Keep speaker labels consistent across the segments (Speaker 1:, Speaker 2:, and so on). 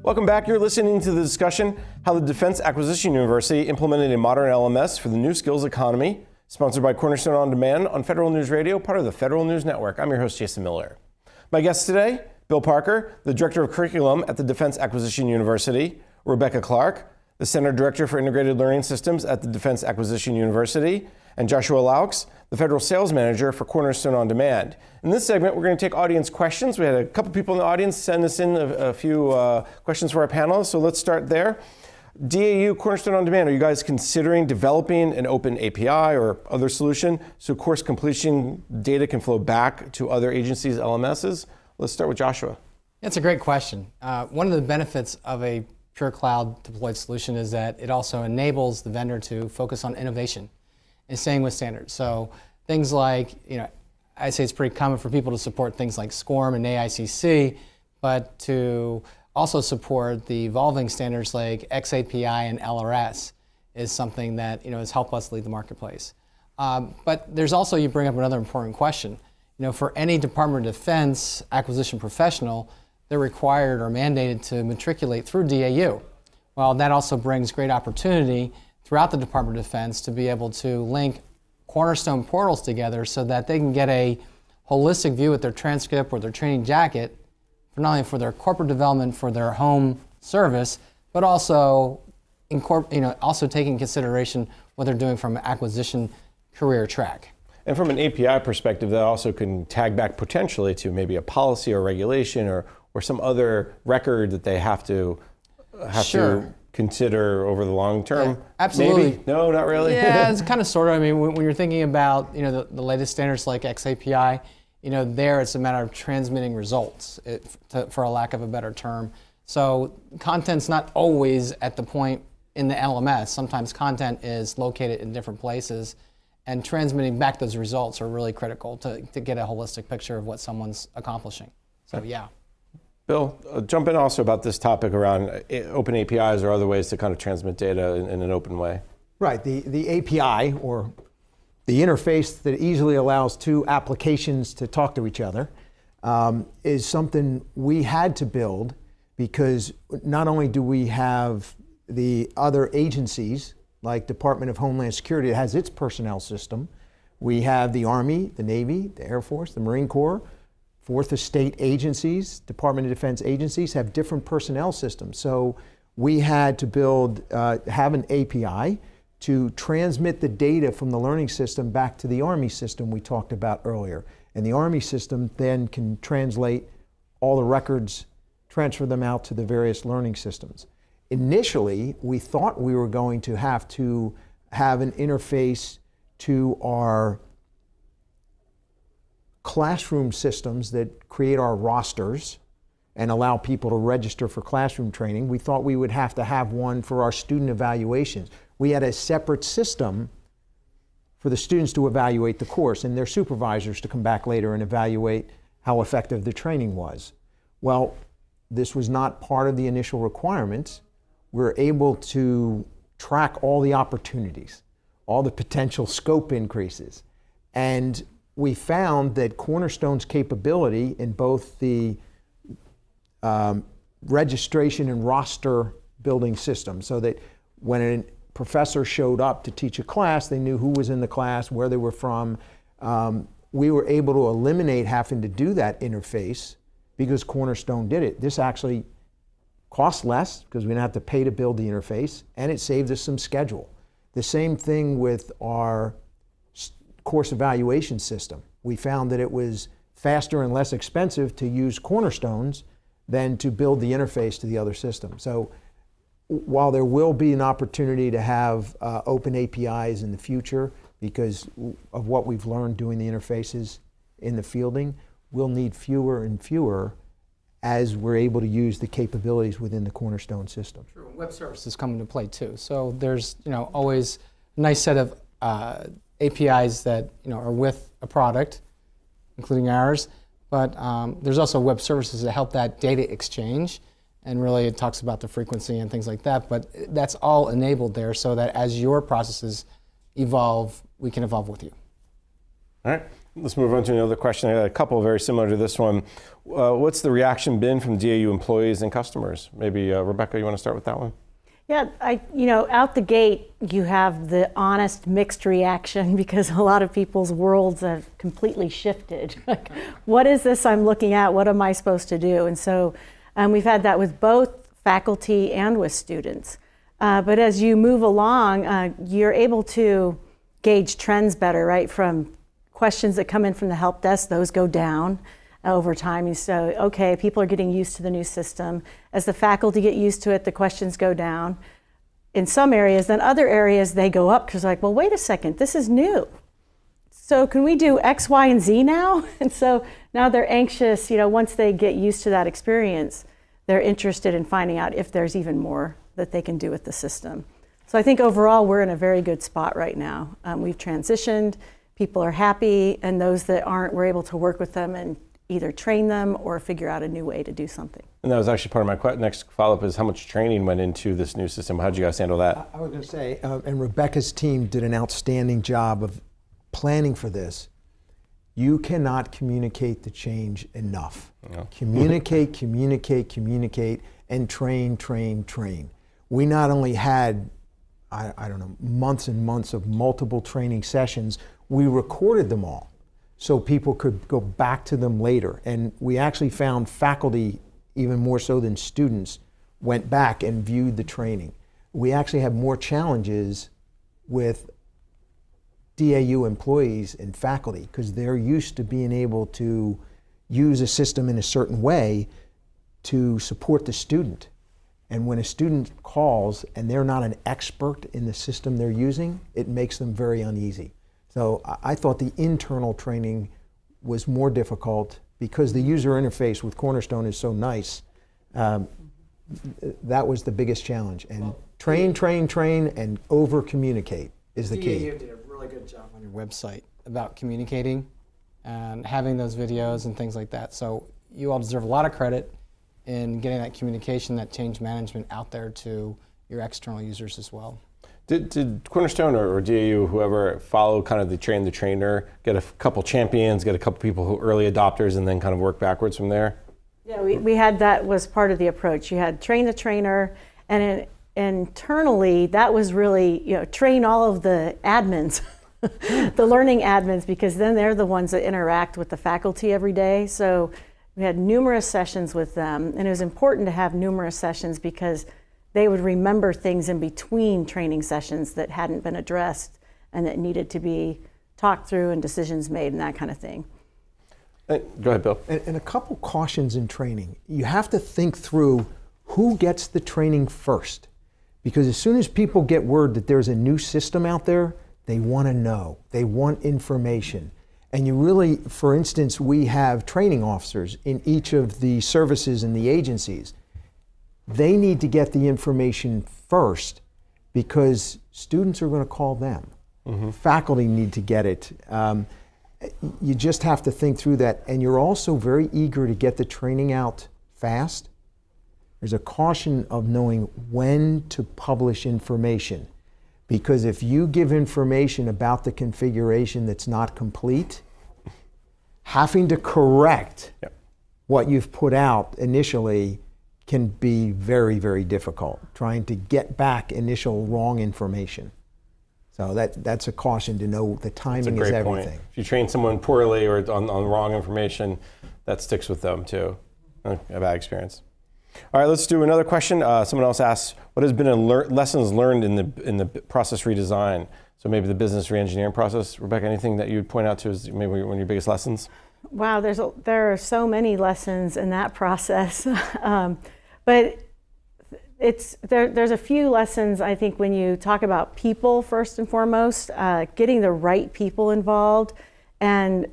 Speaker 1: Welcome back. You're listening to the discussion, How the Defense Acquisition University Implemented a Modern LMS for the New Skills Economy, sponsored by Cornerstone On Demand on Federal News Radio, part of the Federal News Network. I'm your host, Jason Miller. My guests today, Bill Parker, the Director of Curriculum at the Defense Acquisition University, Rebecca Clark, the Center Director for Integrated Learning Systems at the Defense Acquisition University, and Joshua Laux, the Federal Sales Manager for Cornerstone On Demand. In this segment, we're going to take audience questions. We had a couple people in the audience send us in a few questions for our panelists, so let's start there. DAU, Cornerstone On Demand, are you guys considering developing an open API or other solution so course completion data can flow back to other agencies' LMSs? Let's start with Joshua.
Speaker 2: That's a great question. One of the benefits of a pure cloud deployed solution is that it also enables the vendor to focus on innovation and staying with standards. So things like, I say it's pretty common for people to support things like SCORM and AICC, but to also support the evolving standards like XAPI and LRS is something that has helped us lead the marketplace. But there's also, you bring up another important question. For any Department of Defense acquisition professional, they're required or mandated to matriculate through DAU. Well, that also brings great opportunity throughout the Department of Defense to be able to link Cornerstone portals together so that they can get a holistic view at their transcript or their training jacket, for not only for their corporate development for their home service, but also also taking into consideration what they're doing from an acquisition career track.
Speaker 1: And from an API perspective, that also can tag back potentially to maybe a policy or regulation or some other record that they have to consider over the long term.
Speaker 2: Yeah, absolutely.
Speaker 1: Maybe? No, not really.
Speaker 2: Yeah, it's kind of sort of. I mean, when you're thinking about the latest standards like XAPI, there it's a matter of transmitting results, for a lack of a better term. So content's not always at the point in the LMS. Sometimes content is located in different places, and transmitting back those results are really critical to get a holistic picture of what someone's accomplishing. So yeah.
Speaker 1: Bill, jump in also about this topic around open APIs or other ways to kind of transmit data in an open way.
Speaker 3: Right, the API, or the interface that easily allows two applications to talk to each other, is something we had to build because not only do we have the other agencies, like Department of Homeland Security that has its personnel system, we have the Army, the Navy, the Air Force, the Marine Corps, Fourth Estate agencies, Department of Defense agencies have different personnel systems. So we had to have an API to transmit the data from the learning system back to the Army system we talked about earlier. And the Army system then can translate all the records, transfer them out to the various learning systems. Initially, we thought we were going to have an interface to our classroom systems that create our rosters and allow people to register for classroom training. We thought we would have to have one for our student evaluations. We had a separate system for the students to evaluate the course and their supervisors to come back later and evaluate how effective the training was. Well, this was not part of the initial requirements. We're able to track all the opportunities, all the potential scope increases. And we found that Cornerstone's capability in both the registration and roster building system, so that when a professor showed up to teach a class, they knew who was in the class, where they were from. We were able to eliminate having to do that interface because Cornerstone did it. This actually cost less because we didn't have to pay to build the interface, and it saved us some schedule. The same thing with our course evaluation system. We found that it was faster and less expensive to use Cornerstones than to build the interface to the other system. So while there will be an opportunity to have open APIs in the future because of what we've learned doing the interfaces in the fielding, we'll need fewer and fewer as we're able to use the capabilities within the Cornerstone system.
Speaker 2: True. Web services come into play too. So there's always a nice set of APIs that are with a product, including ours, but there's also web services that help that data exchange, and really it talks about the frequency and things like that, but that's all enabled there so that as your processes evolve, we can evolve with you.
Speaker 1: All right. Let's move on to another question. I got a couple very similar to this one. What's the reaction been from DAU employees and customers? Maybe Rebecca, you want to start with that one?
Speaker 4: Yeah, out the gate, you have the honest mixed reaction because a lot of people's worlds have completely shifted. Like, what is this I'm looking at? What am I supposed to do? And so we've had that with both faculty and with students. But as you move along, you're able to gauge trends better, right? From questions that come in from the help desk, those go down over time. You say, okay, people are getting used to the new system. As the faculty get used to it, the questions go down in some areas. Then other areas, they go up because like, well, wait a second, this is new. So can we do X, Y, and Z now? And so now they're anxious, once they get used to that experience, they're interested in finding out if there's even more that they can do with the system. So I think overall, we're in a very good spot right now. We've transitioned. People are happy, and those that aren't, we're able to work with them and either train them or figure out a new way to do something.
Speaker 1: And that was actually part of my next follow-up is how much training went into this new system? How did you guys handle that?
Speaker 3: I was going to say, and Rebecca's team did an outstanding job of planning for this. You cannot communicate the change enough. No. Communicate, communicate, communicate, and train, train, train. We not only had, I don't know, months and months of multiple training sessions, we recorded them all so people could go back to them later. And we actually found faculty, even more so than students, went back and viewed the training. We actually had more challenges with DAU employees and faculty because they're used to being able to use a system in a certain way to support the student. And when a student calls and they're not an expert in the system they're using, it makes them very uneasy. So I thought the internal training was more difficult because the user interface with Cornerstone is so nice. That was the biggest challenge. And train, train, train, and over-communicate is the key.
Speaker 2: You did a really good job on your website about communicating and having those videos and things like that. So you all deserve a lot of credit in getting that communication, that change management out there to your external users as well.
Speaker 1: Did Cornerstone or DAU, whoever, follow kind of the train the trainer, get a couple champions, get a couple people who early adopters, and then kind of work backwards from there?
Speaker 4: Yeah, we had that was part of the approach. You had train the trainer, and internally that was really train all of the admins, the learning admins, because then they're the ones that interact with the faculty every day. So we had numerous sessions with them, and it was important to have numerous sessions because they would remember things in between training sessions that hadn't been addressed and that needed to be talked through and decisions made and that kind of thing.
Speaker 1: Go ahead, Bill.
Speaker 3: And a couple cautions in training. You have to think through who gets the training first. Because as soon as people get word that there's a new system out there, they want to know. They want information. And you really, for instance, we have training officers in each of the services and the agencies. They need to get the information first because students are going to call them. Mm-hmm. Faculty need to get it. You just have to think through that. And you're also very eager to get the training out fast. There's a caution of knowing when to publish information. Because if you give information about the configuration that's not complete, having to correct what you've put out initially can be very, very difficult, trying to get back initial wrong information. So that's a caution to know the timing is everything.
Speaker 1: Point. If you train someone poorly or on wrong information, that sticks with them too. A bad experience. All right, let's do another question. Someone else asks, what has been lessons learned in the process redesign? So maybe the business re-engineering process. Rebecca, anything that you would point out to as maybe one of your biggest lessons?
Speaker 4: Wow, there are so many lessons in that process. But there's a few lessons, I think, when you talk about people first and foremost, getting the right people involved. And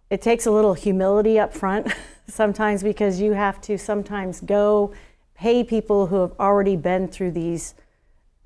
Speaker 4: it takes a little humility up front sometimes because you have to sometimes go pay people who have already been through these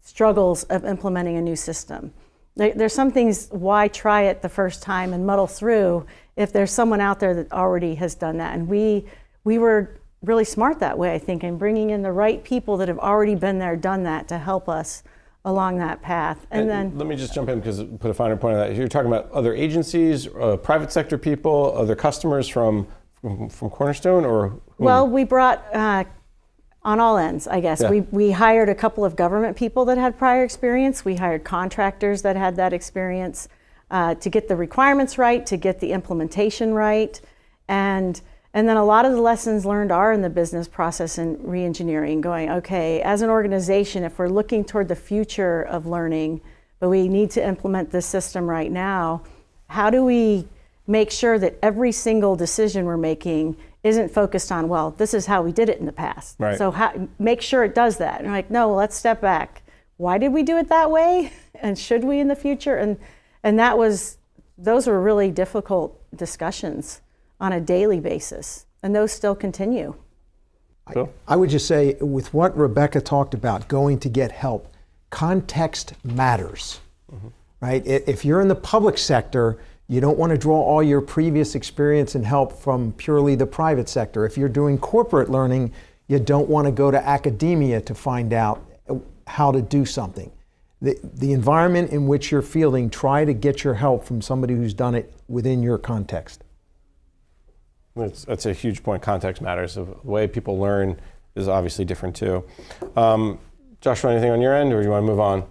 Speaker 4: struggles of implementing a new system. There's some things, why try it the first time and muddle through if there's someone out there that already has done that. And we were really smart that way, I think, in bringing in the right people that have already been there, done that to help us along that path. And then
Speaker 1: let me just jump in because put a finer point on that. You're talking about other agencies, private sector people, other customers from Cornerstone, or whom?
Speaker 4: well, we brought on all ends, I guess.
Speaker 1: Yeah.
Speaker 4: We hired a couple of government people that had prior experience. We hired contractors that had that experience to get the requirements right, to get the implementation right. And then a lot of the lessons learned are in the business process and re-engineering, going, okay, as an organization, if we're looking toward the future of learning, but we need to implement this system right now, how do we make sure that every single decision we're making isn't focused on, well, this is how we did it in the past.
Speaker 1: Right.
Speaker 4: So make sure it does that. And like, no, let's step back. Why did we do it that way? And should we in the future? And those were really difficult discussions on a daily basis. And those still continue.
Speaker 1: Bill?
Speaker 3: I would just say, with what Rebecca talked about, going to get help, context matters, right? If you're in the public sector, you don't want to draw all your previous experience and help from purely the private sector. If you're doing corporate learning, you don't want to go to academia to find out how to do something. The environment in which you're feeling, try to get your help from somebody who's done it within your context.
Speaker 1: That's a huge point. Context matters. The way people learn is obviously different too. Joshua, anything on your end, or do you want to move on?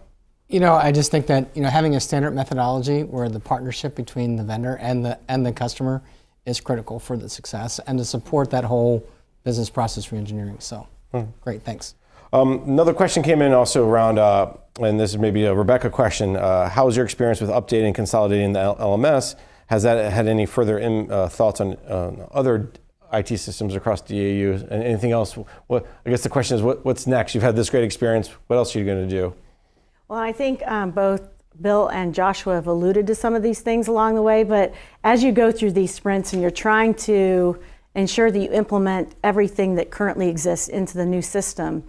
Speaker 2: I just think that having a standard methodology where the partnership between the vendor and the customer is critical for the success and to support that whole business process re-engineering. So, great, thanks.
Speaker 1: Another question came in also around, and this is maybe a Rebecca question. How was your experience with updating and consolidating the LMS? Has that had any further thoughts on other IT systems across DAU and anything else? I guess the question is, what's next? You've had this great experience. What else are you going to do?
Speaker 4: Well, I think both Bill and Joshua have alluded to some of these things along the way, but as you go through these sprints and you're trying to ensure that you implement everything that currently exists into the new system,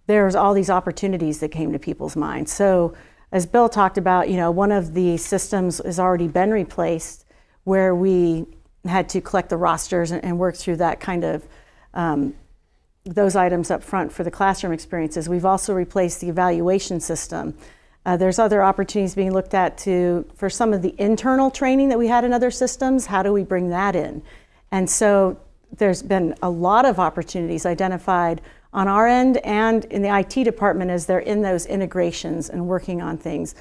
Speaker 4: there's all these opportunities that came to people's minds. So as Bill talked about, one of the systems has already been replaced where we had to collect the rosters and work through that kind of those items up front for the classroom experiences. We've also replaced the evaluation system. There's other opportunities being looked at for some of the internal training that we had in other systems. How do we bring that in? And so there's been a lot of opportunities identified on our end and in the IT department as they're in those integrations and working on things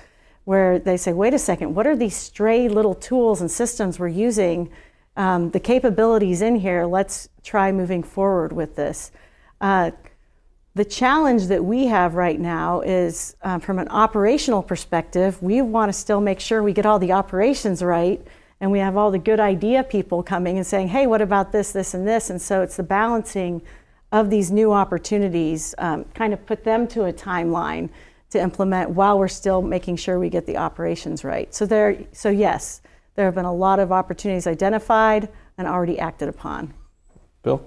Speaker 4: where they say, wait a second, what are these stray little tools and systems we're using? The capabilities in here, let's try moving forward with this. The challenge that we have right now is from an operational perspective, we want to still make sure we get all the operations right and we have all the good idea people coming and saying, hey, what about this, this, and this? And so it's the balancing of these new opportunities, kind of put them to a timeline to implement while we're still making sure we get the operations right. So yes, there have been a lot of opportunities identified and already acted upon.
Speaker 1: Bill?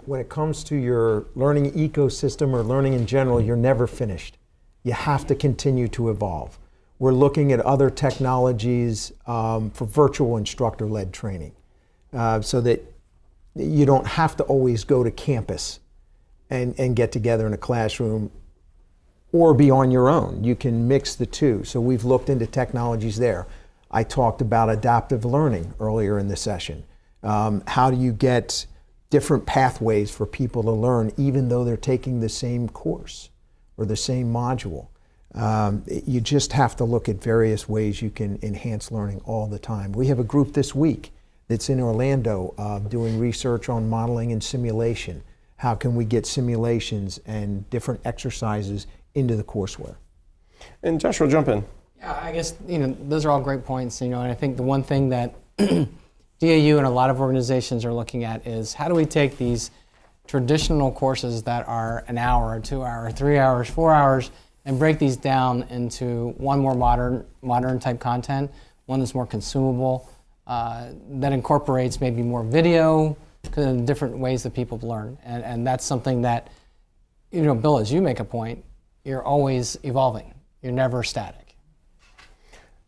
Speaker 3: When it comes to your learning ecosystem or learning in general, you're never finished. You have to continue to evolve. We're looking at other technologies for virtual instructor-led training so that you don't have to always go to campus and get together in a classroom or be on your own. You can mix the two. So we've looked into technologies there. I talked about adaptive learning earlier in the session. How do you get different pathways for people to learn even though they're taking the same course or the same module? You just have to look at various ways you can enhance learning all the time. We have a group this week that's in Orlando doing research on modeling and simulation. How can we get simulations and different exercises into the courseware?
Speaker 1: And Joshua, jump in.
Speaker 2: Yeah, I guess those are all great points. And I think the one thing that DAU and a lot of organizations are looking at is how do we take these traditional courses that are an hour, 2 hours, 3 hours, 4 hours, and break these down into one more modern type content, one that's more consumable, that incorporates maybe more video, different ways that people learn. And that's something that, Bill, as you make a point, you're always evolving. You're never static.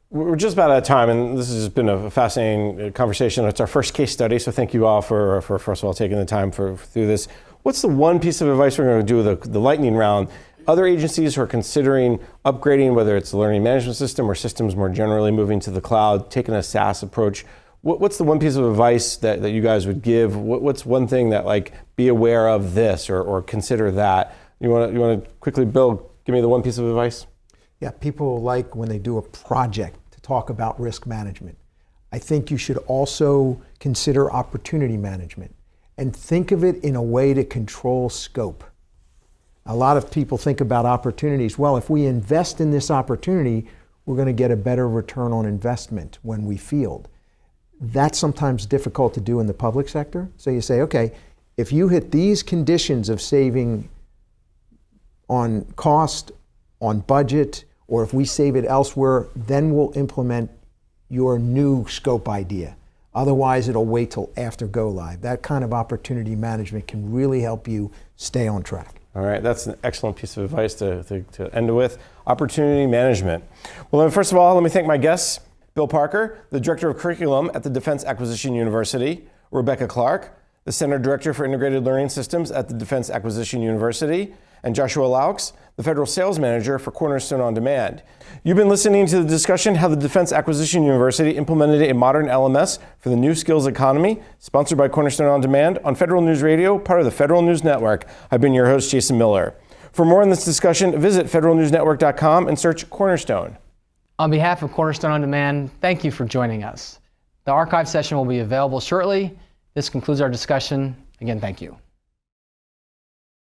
Speaker 1: We're just about out of time, and this has been a fascinating conversation. It's our first case study, so thank you all for first of all, taking the time through this. What's the one piece of advice we're going to do with the lightning round? other agencies who are considering upgrading, whether it's the learning management system or systems more generally moving to the cloud, taking a SaaS approach, what's the one piece of advice that you guys would give? What's one thing that, like, be aware of this or consider that? You want to quickly, Bill, give me the one piece of advice?
Speaker 3: Yeah, people like when they do a project to talk about risk management. I think you should also consider opportunity management and think of it in a way to control scope. A lot of people think about opportunities. Well, if we invest in this opportunity, we're going to get a better return on investment when we field. That's sometimes difficult to do in the public sector. So you say, okay, if you hit these conditions of saving on cost, on budget, or if we save it elsewhere, then we'll implement your new scope idea. Otherwise, it'll wait till after go live. That kind of opportunity management can really help you stay on track.
Speaker 1: All right, that's an excellent piece of advice to end with. Opportunity management. Well, first of all, let me thank my guests. Bill Parker, the Director of Curriculum at the Defense Acquisition University. Rebecca Clark, the Center Director for Integrated Learning Systems at the Defense Acquisition University. And Joshua Laux, the Federal Sales Manager for Cornerstone On Demand. You've been listening to the discussion how the Defense Acquisition University implemented a modern LMS for the new skills economy, sponsored by Cornerstone On Demand on Federal News Radio, part of the Federal News Network. I've been your host, Jason Miller. For more on this discussion, visit federalnewsnetwork.com and search Cornerstone.
Speaker 2: On behalf of Cornerstone On Demand, thank you for joining us. The archive session will be available shortly. This concludes our discussion. Again, thank you.